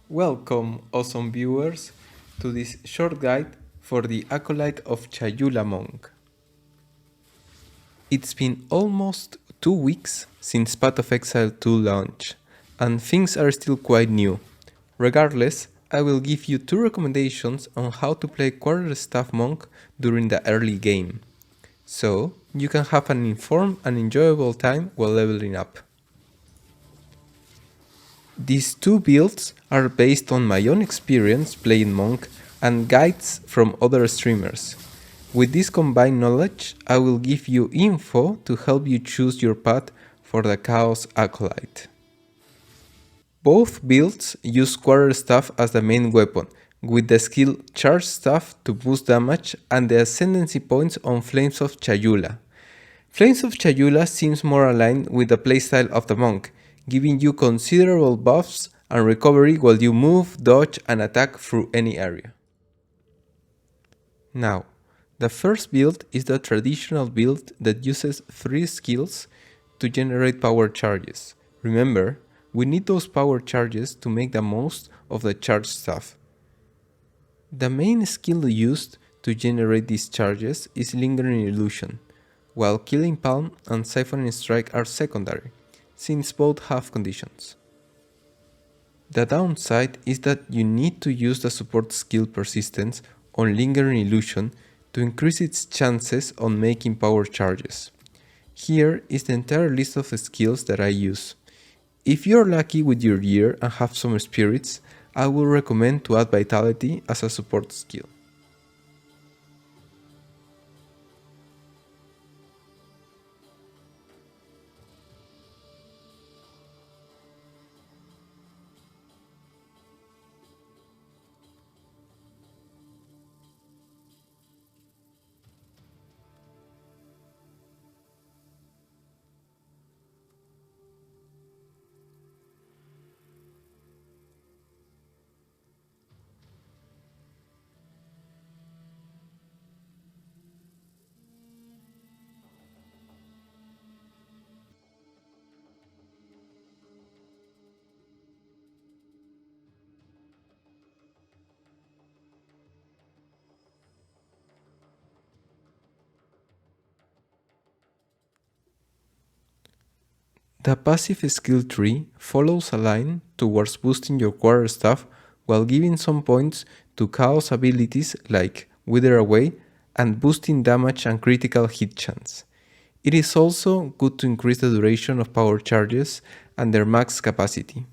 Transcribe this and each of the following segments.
Welcome, awesome viewers, to this short guide for the Acolyte of Chayula Monk. It's been almost 2 weeks since Path of Exile 2 launch, and things are still quite new. Regardless, I will give you 2 recommendations on how to play Quarterstaff Monk during the early game, so you can have an informed and enjoyable time while leveling up. These 2 builds are based on my own experience playing Monk and guides from other streamers. With this combined knowledge, I will give you info to help you choose your path for the Chaos Acolyte. Both builds use Quarterstaff as the main weapon, with the skill Charge Staff to boost damage and the ascendancy points on Flames of Chayula. Flames of Chayula seems more aligned with the playstyle of the monk, giving you considerable buffs and recovery while you move, dodge and attack through any area. Now, the first build is the traditional build that uses 3 skills to generate power charges. Remember, we need those power charges to make the most of the charge stuff. The main skill used to generate these charges is Lingering Illusion, while Killing Palm and Siphoning Strike are secondary, since both have conditions. The downside is that you need to use the support skill Persistence on Lingering Illusion to increase its chances on making power charges. Here is the entire list of skills that I use. If you're lucky with your gear and have some spirits, I will recommend to add Vitality as a support skill. The passive skill tree follows a line towards boosting your quarterstaff while giving some points to chaos abilities like Wither Away and boosting damage and critical hit chance. It is also good to increase the duration of power charges and their max capacity.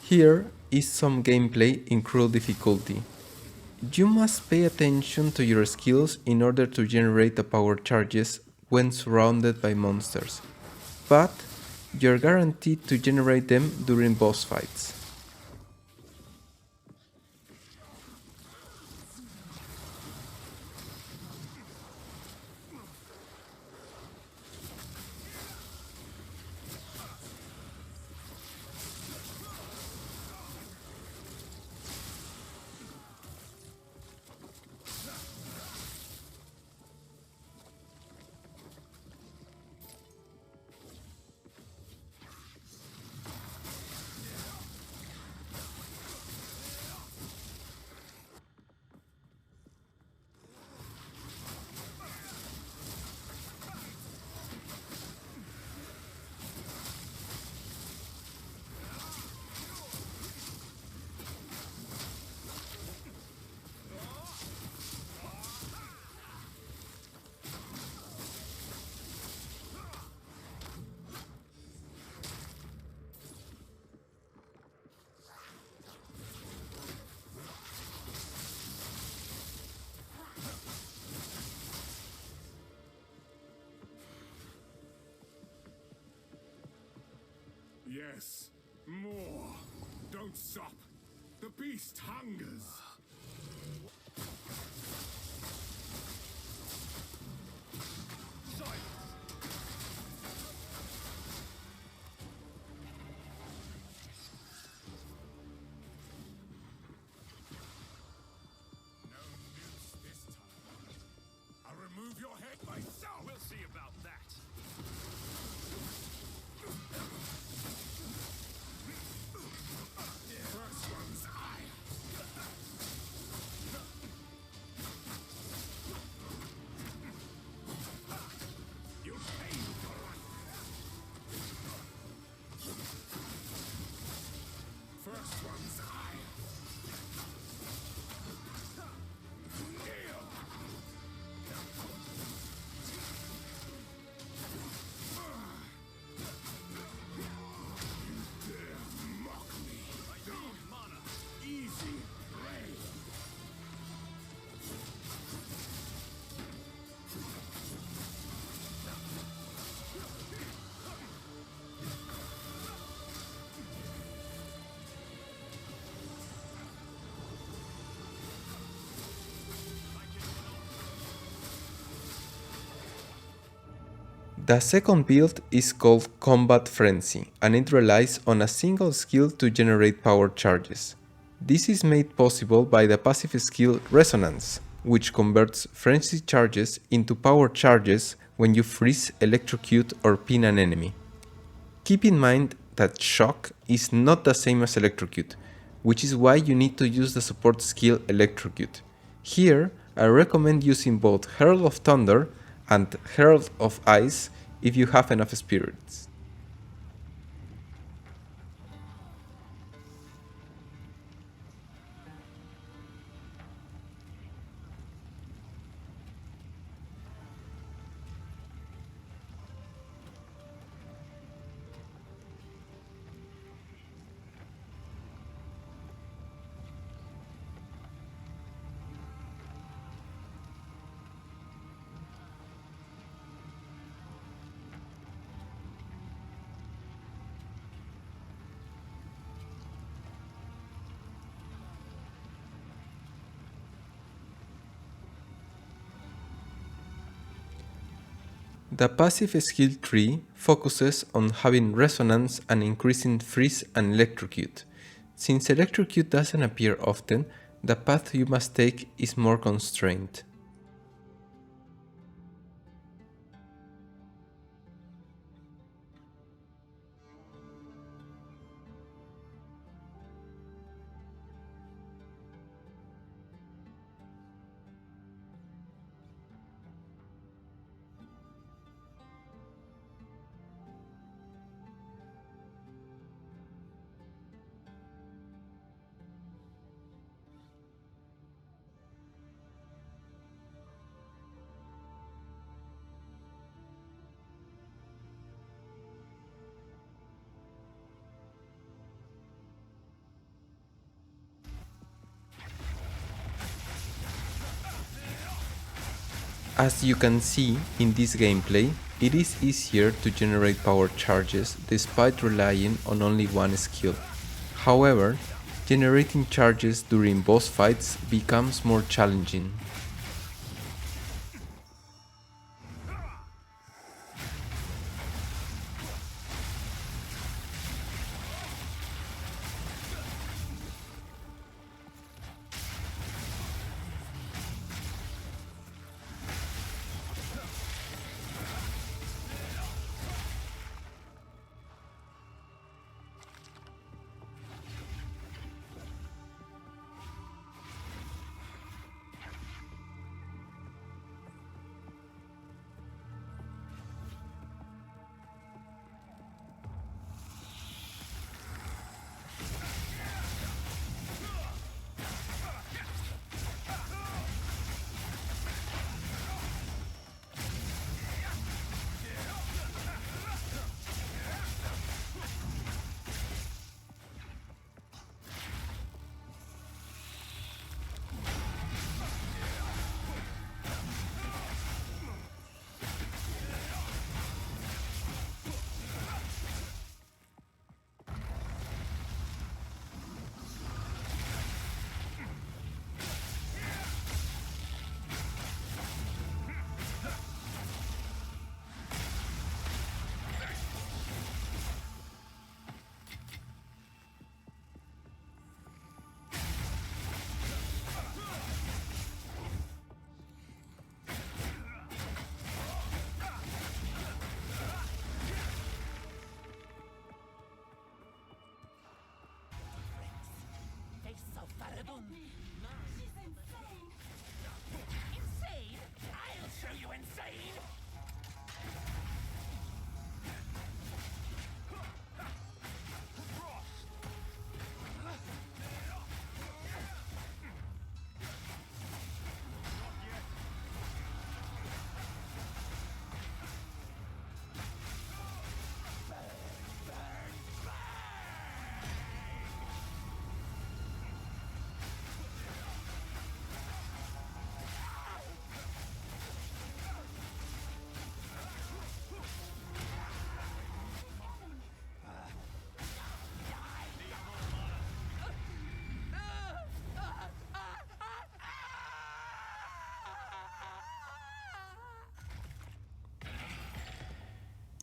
Here is some gameplay in Cruel difficulty. You must pay attention to your skills in order to generate the power charges when surrounded by monsters, but you're guaranteed to generate them during boss fights. Yes, more. Don't stop. The beast hungers. The second build is called Combat Frenzy, and it relies on a single skill to generate power charges. This is made possible by the passive skill Resonance, which converts frenzy charges into power charges when you freeze, electrocute, or pin an enemy. Keep in mind that Shock is not the same as Electrocute, which is why you need to use the support skill Electrocute. Here, I recommend using both Herald of Thunder and Herald of Ice if you have enough spirits. The passive skill tree focuses on having resonance and increasing freeze and electrocute. Since electrocute doesn't appear often, the path you must take is more constrained. As you can see in this gameplay, it is easier to generate power charges despite relying on only one skill. However, generating charges during boss fights becomes more challenging.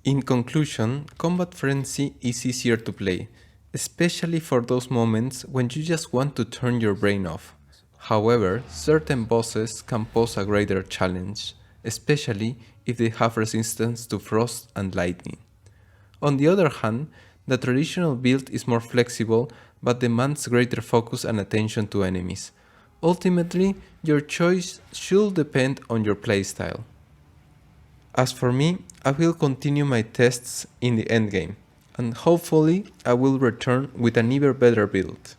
In conclusion, Combat Frenzy is easier to play, especially for those moments when you just want to turn your brain off. However, certain bosses can pose a greater challenge, especially if they have resistance to frost and lightning. On the other hand, the traditional build is more flexible but demands greater focus and attention to enemies. Ultimately, your choice should depend on your playstyle. As for me, I will continue my tests in the endgame, and hopefully I will return with an even better build.